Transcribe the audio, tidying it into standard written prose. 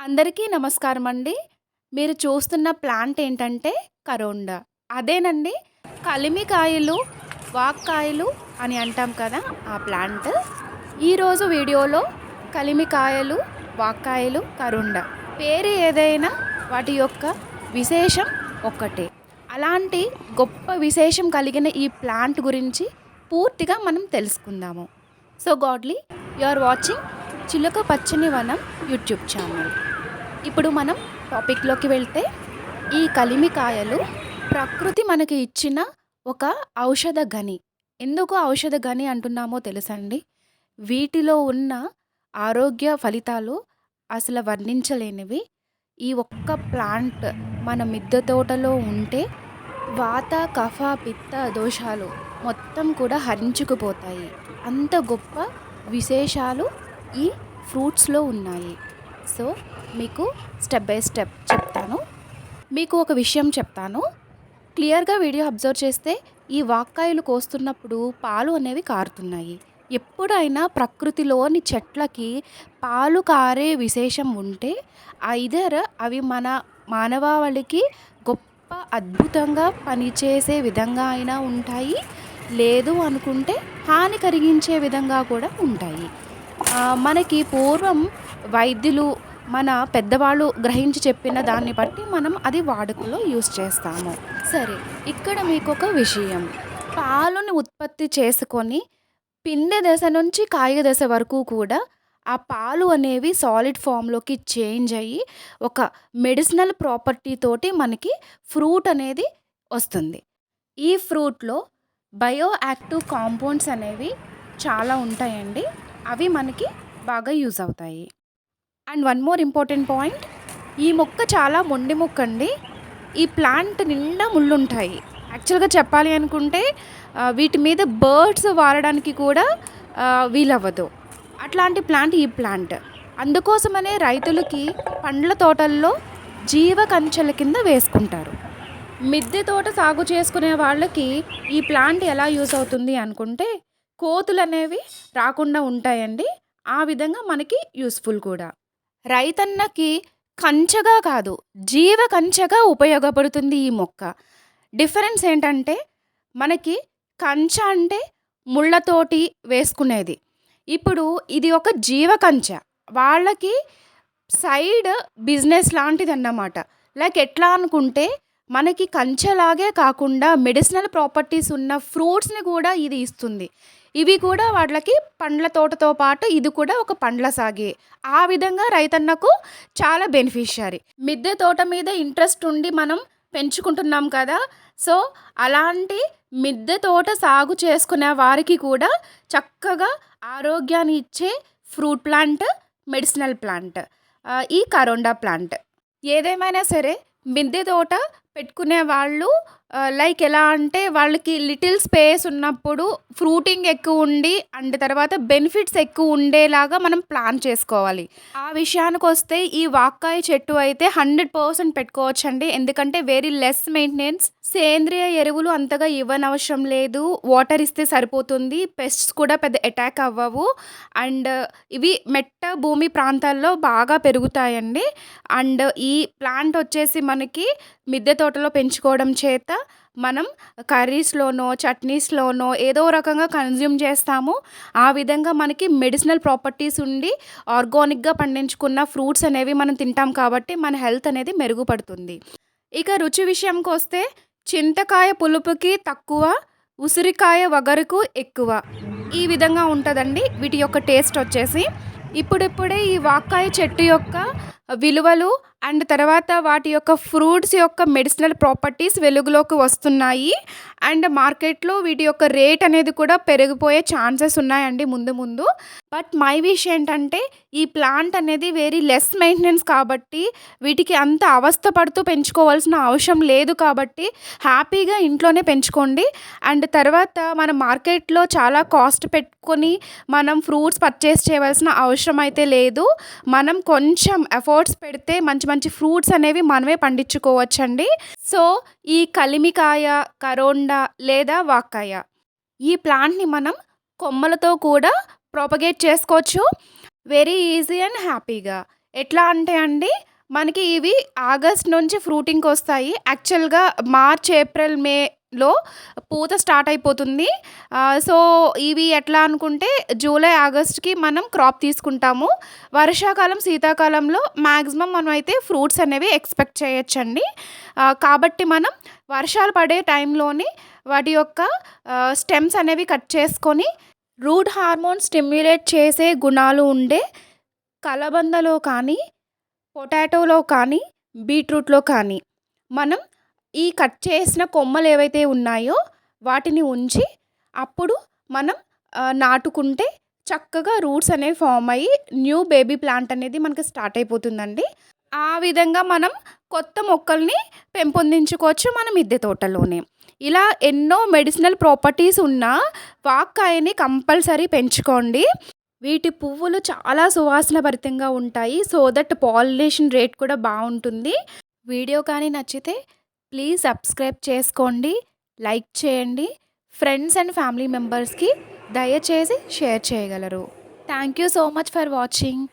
అందరికీ నమస్కారం అండి. మీరు చూస్తున్న ప్లాంట్ ఏంటంటే కరోండా. అదేనండి కలిమికాయలు, వాక్కాయలు అని అంటాం కదా! ఆ ప్లాంట్. ఈరోజు వీడియోలో కలిమికాయలు, వాక్కాయలు, కరోండా పేరు ఏదైనా వాటి యొక్క విశేషం ఒక్కటే. అలాంటి గొప్ప విశేషం కలిగిన ఈ ప్లాంట్ గురించి పూర్తిగా మనం తెలుసుకుందాము. So godly you are watching చిలుక పచ్చని వనం యూట్యూబ్ ఛానల్. ఇప్పుడు మనం టాపిక్లోకి వెళ్తే ఈ కలిమికాయలు ప్రకృతి మనకి ఇచ్చిన ఒక ఔషధ గని. ఎందుకు ఔషధ గని అంటున్నామో తెలుసండి? వీటిలో ఉన్న ఆరోగ్య ఫలితాలు అసలు వర్ణించలేనివి. ఈ ఒక్క ప్లాంట్ మన మిద్దె తోటలో ఉంటే వాత, కఫ, పిత్త దోషాలు మొత్తం కూడా హరించుకుపోతాయి. అంత గొప్ప విశేషాలు ఈ ఫ్రూట్స్‌లో ఉన్నాయి. సో, మీకు స్టెప్ బై స్టెప్ చెప్తాను. మీకు ఒక విషయం చెప్తాను. క్లియర్‌గా వీడియో అబ్జర్వ్ చేస్తే ఈ వాక్కాయలు కోస్తున్నప్పుడు పాలు అనేవి కారుతున్నాయి. ఎప్పుడైనా ప్రకృతిలోని చెట్లకి పాలు కారే విశేషం ఉంటే ఐదర్ అవి మన మానవాళికి గొప్ప అద్భుతంగా పనిచేసే విధంగా అయినా ఉంటాయి. లేదు అనుకుంటే హాని కలిగించే విధంగా కూడా ఉంటాయి. మనకి పూర్వం వైద్యులు మన పెద్దవాళ్ళు గ్రహించి చెప్పిన దాన్ని బట్టి మనం అది వాడుకలో యూస్ చేస్తాము. సరే, ఇక్కడ మీకొక విషయం. పాలుని ఉత్పత్తి చేసుకొని పిందె దశ నుంచి కాయ దశ వరకు కూడా ఆ పాలు అనేవి సాలిడ్ ఫామ్‌లోకి చేంజ్ అయ్యి ఒక మెడిసినల్ ప్రాపర్టీ తోటి మనకి ఫ్రూట్ అనేది వస్తుంది. ఈ ఫ్రూట్‌లో బయో యాక్టివ్ కాంపౌండ్స్ అనేవి చాలా ఉంటాయండి. అవి మనకి బాగా యూజ్ అవుతాయి. And one more important point, ఈ మొక్క చాలా మొండి మొక్క అండి. ఈ ప్లాంట్ నిండా ముళ్ళుంటాయి. యాక్చువల్‌గా చెప్పాలి అనుకుంటే వీటి మీద బర్డ్స్ వాలడానికి కూడా వీలవ్వదు. అట్లాంటి ప్లాంట్ ఈ ప్లాంట్. అందుకోసమనే రైతులకి పండ్ల తోటల్లో జీవ కంచెల కింద వేసుకుంటారు. మిద్దె తోట సాగు చేసుకునే వాళ్ళకి ఈ ప్లాంట్ ఎలా యూజ్ అవుతుంది అనుకుంటే కోతులనేవి రాకుండా ఉంటాయండి. ఆ విధంగా మనకి యూస్‌ఫుల్ కూడా. రైతన్నకి కంచెగా కాదు, జీవ కంచెగా ఉపయోగపడుతుంది ఈ మొక్క. డిఫరెన్స్ ఏంటంటే మనకి కంచె అంటే ముళ్ళతోటి వేసుకునేది. ఇప్పుడు ఇది ఒక జీవ కంచె. వాళ్ళకి సైడ్ బిజినెస్ లాంటిదన్నమాట. లైక్ ఎట్లా అనుకుంటే మనకి కంచెలాగే కాకుండా మెడిసినల్ ప్రాపర్టీస్ ఉన్న ఫ్రూట్స్‌ని కూడా ఇది ఇస్తుంది. ఇవి కూడా వాళ్ళకి పండ్ల తోటతో పాటు ఇది కూడా ఒక పండ్ల సాగే. ఆ విధంగా రైతన్నకు చాలా బెనిఫిషియరీ. మిద్దె తోట మీద ఇంట్రెస్ట్ ఉండి మనం పెంచుకుంటున్నాం కదా! సో, అలాంటి మిద్దె తోట సాగు చేసుకునే వారికి కూడా చక్కగా ఆరోగ్యాన్ని ఇచ్చే ఫ్రూట్ ప్లాంట్, మెడిసినల్ ప్లాంట్ ఈ కరోండా ప్లాంట్. ఏదేమైనా సరే మిద్దె తోట పెట్టుకునే వాళ్ళు లైక్ ఎలా అంటే వాళ్ళకి లిటిల్ స్పేస్ ఉన్నప్పుడు ఫ్రూటింగ్ ఎక్కువ ఉండి అండ్ తర్వాత బెనిఫిట్స్ ఎక్కువ ఉండేలాగా మనం ప్లాన్ చేసుకోవాలి. ఆ విషయానికి వస్తే ఈ వాక్కాయ చెట్టు అయితే 100% పెట్టుకోవచ్చండి. ఎందుకంటే వెరీ లెస్ మెయింటెనెన్స్. సేంద్రియ ఎరువులు అంతగా ఇవ్వనవసరం లేదు. వాటర్ ఇస్తే సరిపోతుంది. పెస్ట్స్ కూడా పెద్ద అటాక్ అవ్వవు. అండ్ ఇవి మెట్ట భూమి ప్రాంతాల్లో బాగా పెరుగుతాయండి. అండ్ ఈ ప్లాంట్ వచ్చేసి మనకి మిద్దె తోటలో పెంచుకోవడం చేత మనం కర్రీస్‌లోనో, చట్నీస్‌లోనో ఏదో రకంగా కన్జ్యూమ్ చేస్తాము. ఆ విధంగా మనకి మెడిసినల్ ప్రాపర్టీస్ ఉండి ఆర్గానిక్‌గా పండించుకున్న ఫ్రూట్స్ అనేవి మనం తింటాం కాబట్టి మన హెల్త్ అనేది మెరుగుపడుతుంది. ఇక రుచి విషయంకొస్తే చింతకాయ పులుపుకి తక్కువ, ఉసిరికాయ వగరుకు ఎక్కువ. ఈ విధంగా ఉంటదండి వీటి యొక్క టేస్ట్ వచ్చేసి. ఇప్పుడిప్పుడే ఈ వాక్కాయ చెట్టు యొక్క విలువలు అండ్ తర్వాత వాటి యొక్క ఫ్రూట్స్ యొక్క మెడిసినల్ ప్రాపర్టీస్ వెలుగులోకి వస్తున్నాయి. అండ్ మార్కెట్‌లో వీటి యొక్క రేట్ అనేది కూడా పెరిగిపోయే ఛాన్సెస్ ఉన్నాయండి ముందు ముందు. బట్ మై విష్ ఏంటంటే ఈ ప్లాంట్ అనేది వెరీ లెస్ మెయింటెనెన్స్ కాబట్టి వీటికి అంత అవస్థ పడుతూ పెంచుకోవాల్సిన అవసరం లేదు కాబట్టి హ్యాపీగా ఇంట్లోనే పెంచుకోండి. అండ్ తర్వాత మనం మార్కెట్‌లో చాలా కాస్ట్ పెట్టుకొని మనం ఫ్రూట్స్ పర్చేస్ చేయవలసిన అవసరం అయితే లేదు. మనం కొంచెం ఎఫర్ట్స్ పెడితే మంచి మంచి ఫ్రూట్స్ అనేవి మనమే పండించుకోవచ్చండి. సో, ఈ కలిమికాయ, కరోండా లేదా వాక్కాయ ఈ ప్లాంట్‌ని మనం కొమ్మలతో కూడా ప్రొపగేట్ చేసుకోవచ్చు. వెరీ ఈజీ అండ్ హ్యాపీగా. ఎట్లా అంటే అండి, మనకి ఇవి ఆగస్ట్ నుంచి ఫ్రూటింగ్‌కొస్తాయి. యాక్చువల్‌గా మార్చ్, ఏప్రిల్, మేలో పూత స్టార్ట్ అయిపోతుంది. సో, ఇవి ఎట్లా అనుకుంటే జూలై, ఆగస్ట్‌కి మనం క్రాప్ తీసుకుంటాము. వర్షాకాలం, శీతాకాలంలో మాక్సిమం మనమైతే ఫ్రూట్స్ అనేవి ఎక్స్‌పెక్ట్ చేయొచ్చండి. కాబట్టి మనం వర్షాలు పడే టైంలోనే వాటి యొక్క స్టెమ్స్ అనేవి కట్ చేసుకొని, రూట్ హార్మోన్ స్టిమ్యులేట్ చేసే గుణాలు ఉండే కలబందలో కానీ, పొటాటోలో కానీ, బీట్రూట్‌లో కానీ మనం ఈ కట్ చేసిన కొమ్మలేవైతే ఉన్నాయో వాటిని ఉంచి, అప్పుడు మనం నాటుకుంటే చక్కగా రూట్స్ అనేవి ఫార్మ్ అయ్యి న్యూ బేబీ ప్లాంట్ అనేది మనకి స్టార్ట్ అయిపోతుందండి. ఆ విధంగా మనం కొత్త మొక్కల్ని పెంపొందించుకోవచ్చు మన మిద్దె తోటలోనే. ఇలా ఎన్నో మెడిసినల్ ప్రాపర్టీస్ ఉన్న వాక్కాయని కంపల్సరీ పెంచుకోండి. వీటి పువ్వులు చాలా సువాసన భరితంగా ఉంటాయి. సో దట్ పాలినేషన్ రేట్ కూడా బావుంటుంది. వీడియో కానీ నచ్చితే ప్లీజ్ సబ్స్క్రైబ్ చేసుకోండి. లైక్ చేయండి. ఫ్రెండ్స్ అండ్ ఫ్యామిలీ మెంబర్స్‌కి దయచేసి షేర్ చేయగలరు. Thank you so much for watching.